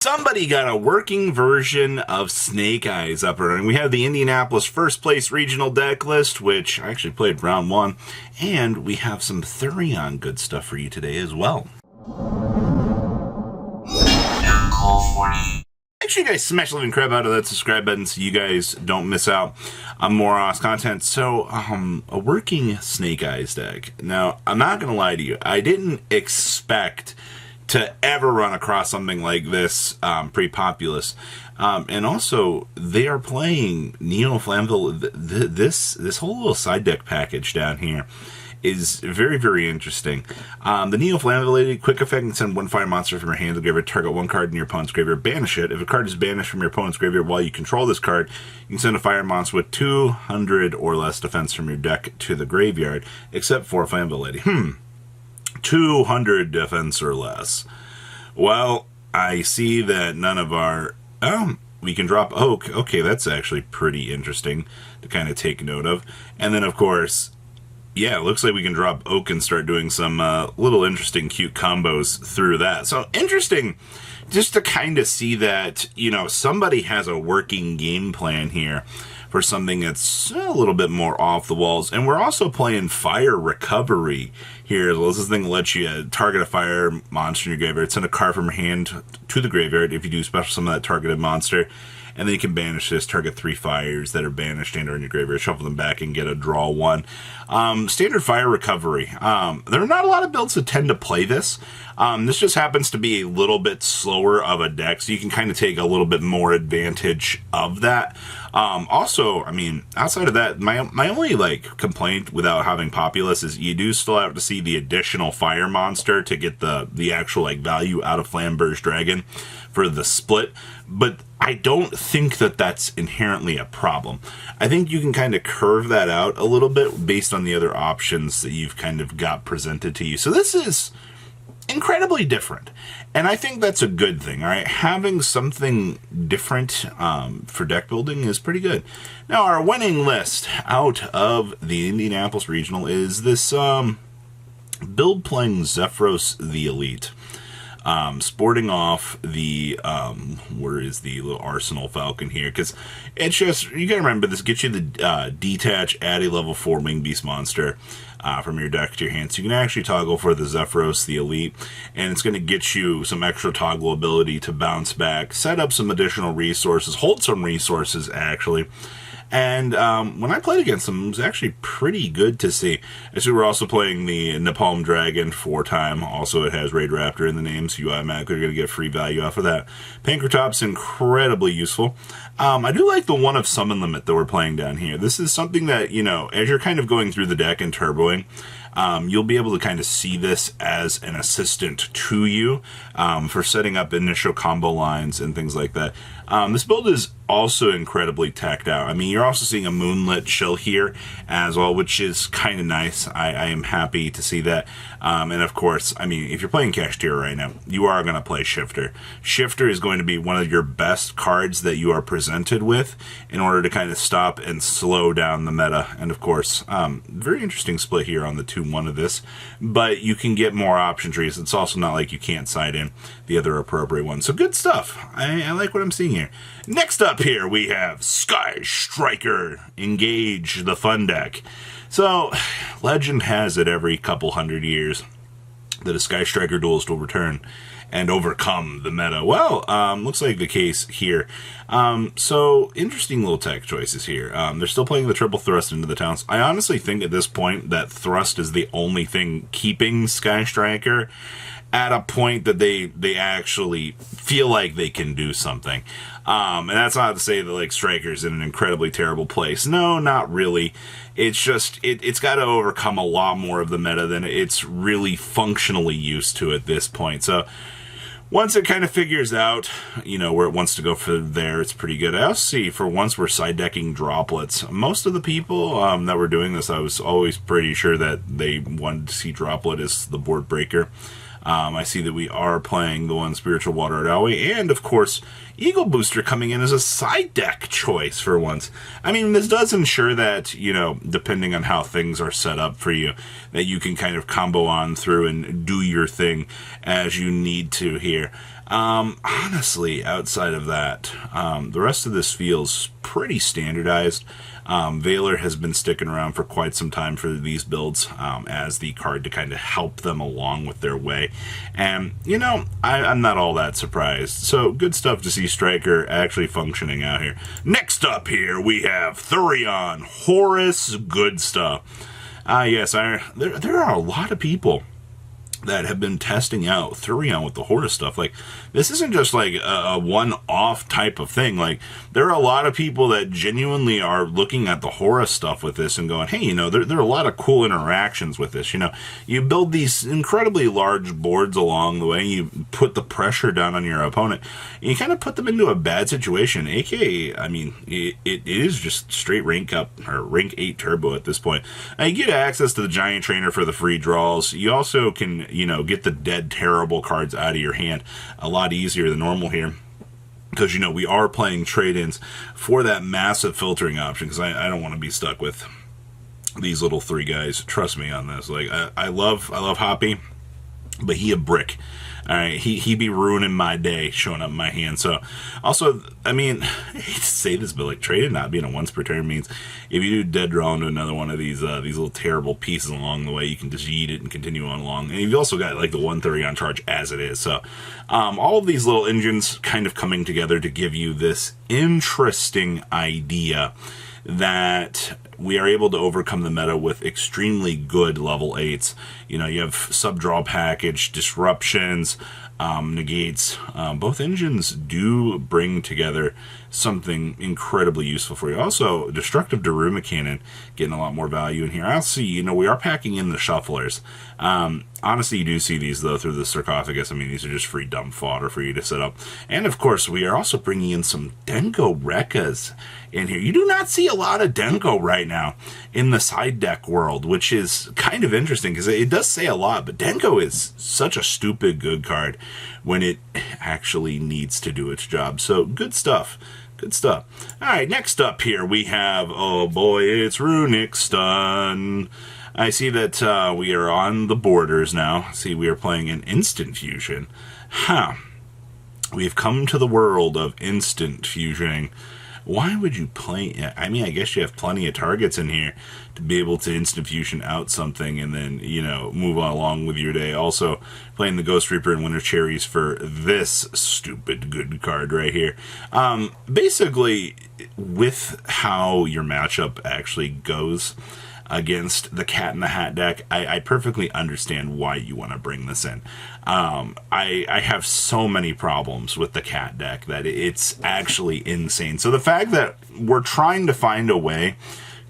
Somebody got a working version of Snake Eyes up and running. We have the Indianapolis first place regional deck list, which I actually played round one, and we have some Therion good stuff for you today as well. Make sure you guys smash the living crap out of that subscribe button so you guys don't miss out on more awesome content. So, a working Snake Eyes deck. Now, I'm not going to lie to you. I didn't expect to ever run across something like this pre-populous. And also, they are playing Neo Flammable. This whole little side deck package down here is very, very interesting. The Neo Flammable quick effect can send one fire monster from your hand to graveyard, target one card in your opponent's graveyard, banish it. If a card is banished from your opponent's graveyard while you control this card, you can send a fire monster with 200 or less defense from your deck to the graveyard, except for Flammable. 200 defense or less. Well, I see that none of our... we can drop Oak. Okay, that's actually pretty interesting to kind of take note of. And then, of course, yeah, it looks like we can drop Oak and start doing some little interesting, cute combos through that. So, interesting just to kind of see that, you know, somebody has a working game plan here for something that's a little bit more off the walls. And we're also playing Fire Recovery here. Well, this thing lets you target a fire monster in your graveyard, send a card from your hand to the graveyard if you do special summon that targeted monster, and then you can banish this, target 3 fires that are banished and are in your graveyard, shuffle them back and get a draw 1. Standard Fire Recovery. There are not a lot of builds that tend to play this. This just happens to be a little bit slower of a deck, so you can kind of take a little bit more advantage of that. Also, I mean, outside of that, my only, like, complaint without having Populous is you do still have to see the additional fire monster to get the actual, like, value out of Flamberge Dragon for the split, but I don't think that that's inherently a problem. I think you can kind of curve that out a little bit based on the other options that you've kind of got presented to you. So this is incredibly different, and I think that's a good thing. All right, having something different for deck building is pretty good. Now, our winning list out of the Indianapolis Regional is this build playing Zeus the Elite, sporting off the where is the little Arsenal Falcon here, because it's just, you gotta remember, this gets you the detach, add a level 4 wing beast monster from your deck to your hand, so you can actually toggle for the Zeus the Elite, and it's going to get you some extra toggle ability to bounce back, set up some additional resources, hold some resources actually. And when I played against them, it was actually pretty good to see. Actually, we're also playing the Napalm Dragon 4-time. Also, it has Raid Raptor in the name, so you automatically are going to get free value off of that. Pankrotop's incredibly useful. I do like the one of summon limit that we're playing down here. This is something that, you know, as you're kind of going through the deck and turboing, you'll be able to kind of see this as an assistant to you for setting up initial combo lines and things like that. This build is also incredibly tacked out. I mean, you're also seeing a Moonlit Chill here as well, which is kind of nice. I am happy to see that. And of course, I mean, if you're playing Kashtira right now, you are going to play Shifter. Shifter is going to be one of your best cards that you are presented with in order to kind of stop and slow down the meta. And of course, very interesting split here on the 2-1 of this, but you can get more option trees. It's also not like you can't side in the other appropriate ones. So good stuff. I like what I'm seeing here. Next up here, we have Sky Striker, Engage the Fun deck. So, legend has it every couple hundred years that a Sky Striker duelist will return and overcome the meta. Well, looks like the case here. So, interesting little tech choices here. They're still playing the triple thrust into the towns. I honestly think at this point that thrust is the only thing keeping Sky Striker at a point that they actually feel like they can do something. And that's not to say that, like, Striker's in an incredibly terrible place. No, not really. It's just, it's got to overcome a lot more of the meta than it's really functionally used to at this point. So, once it kind of figures out, you know, where it wants to go from there, it's pretty good. I also see, for once, we're side decking droplets. Most of the people that were doing this, I was always pretty sure that they wanted to see droplet as the board breaker. I see that we are playing the one Spiritual Water Adawi, and of course, Eagle Booster coming in as a side deck choice for once. I mean, this does ensure that, you know, depending on how things are set up for you, that you can kind of combo on through and do your thing as you need to here. Honestly, outside of that, the rest of this feels pretty standardized. Valor has been sticking around for quite some time for these builds as the card to kind of help them along with their way. And, you know, I'm not all that surprised. So, good stuff to see Striker actually functioning out here. Next up here, we have Therion Horus. Good stuff. Yes, there are a lot of people that have been testing out Therion with the Horus stuff. Like, this isn't just like a one-off type of thing. Like, there are a lot of people that genuinely are looking at the Horus stuff with this and going, hey, you know, there are a lot of cool interactions with this. You know, you build these incredibly large boards along the way, you put the pressure down on your opponent, and you kind of put them into a bad situation, aka, I mean, it is just straight rank up, or rank 8 turbo at this point. Now, you get access to the Giant Trainer for the free draws. You also can, you know, get the dead terrible cards out of your hand a lot easier than normal here, because, you know, we are playing trade-ins for that massive filtering option, because I don't want to be stuck with these little 3 guys. Trust me on this. Like, I love Hoppy, but he a brick. All right, he be ruining my day showing up in my hand. So, also, I mean, I hate to say this, but like trading not being a once per turn means if you do dead draw into another one of these little terrible pieces along the way, you can just yeet it and continue on along. And you've also got like the 1 Therion charge as it is. So, all of these little engines kind of coming together to give you this interesting idea that we are able to overcome the meta with extremely good level 8s. You know, you have sub-draw package, disruptions, negates. Both engines do bring together something incredibly useful for you. Also, Destructive Daruma Cannon getting a lot more value in here. I'll see, you know, we are packing in the Shufflers. Honestly, you do see these, though, through the Sarcophagus. I mean, these are just free dump fodder for you to set up. And, of course, we are also bringing in some Denko Rekkas in here. You do not see a lot of Denko right now in the side deck world, which is kind of interesting, because it does say a lot, but Denko is such a stupid good card when it actually needs to do its job. So, good stuff. Good stuff. Alright, next up here we have, oh boy, it's Runic Stun. I see that we are on the borders now. See, we are playing an Instant Fusion. Huh. We've come to the world of Instant Fusioning. Why would you play... I mean, I guess you have plenty of targets in here to be able to Instant Fusion out something and then, you know, move on along with your day. Also, playing the Ghost Reaper and Winter Cherries for this stupid good card right here. Basically, with how your matchup actually goes against the Cat in the Hat deck, I perfectly understand why you want to bring this in. I have so many problems with the Cat deck that it's actually insane. So the fact that we're trying to find a way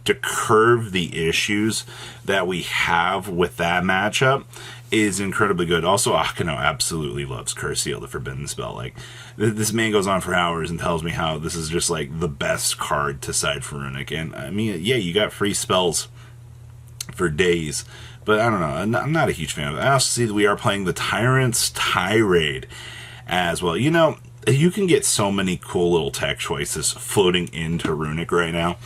to curve the issues that we have with that matchup is incredibly good. Also, Akano absolutely loves Curse Seal, the Forbidden Spell. Like, this man goes on for hours and tells me how this is just like the best card to side for Runic. And I mean, yeah, you got free spells for days, but I don't know, I'm not a huge fan of it. I also see that we are playing the Tyrant's Tirade as well. You know, you can get so many cool little tech choices floating into Runic right now.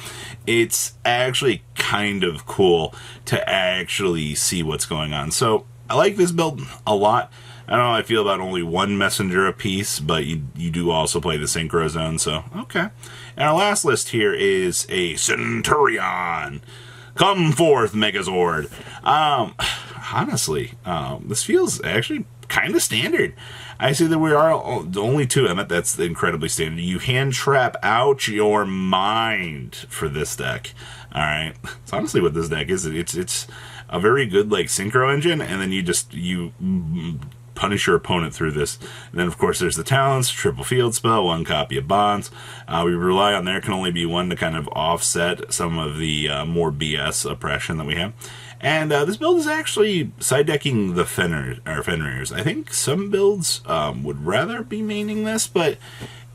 It's actually kind of cool to actually see what's going on. So I like this build a lot. I don't know how I feel about only one messenger apiece, but you do also play the Synchro Zone, so okay. And our last list here is a Centurion. Come forth, Megazord. Honestly, this feels actually kind of standard. I see that we are only 2. I mean, that's incredibly standard. You hand trap out your mind for this deck. All right. It's honestly what this deck is. It's a very good like synchro engine, and then you punish your opponent through this. And then, of course, there's the talents, triple field spell, 1 copy of bonds. We rely on there can only be 1 to kind of offset some of the more BS oppression that we have. And this build is actually side decking the Fenrir's. I think some builds would rather be maining this, but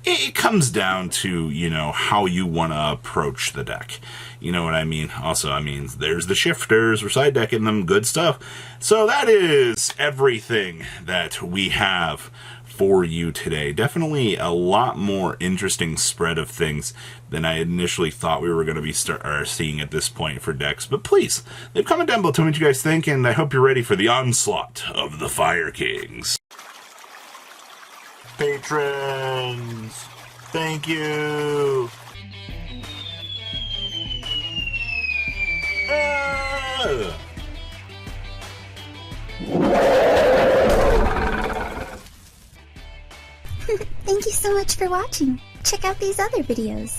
it comes down to, you know, how you want to approach the deck. You know what I mean? Also, I mean, there's the shifters. We're side decking them. Good stuff. So that is everything that we have for you today. Definitely a lot more interesting spread of things than I initially thought we were going to be seeing at this point for decks. But please, leave a comment down below. Tell me what you guys think, and I hope you're ready for the onslaught of the Fire Kings. Patrons! Thank you! Ah! Thank you so much for watching. Check out these other videos.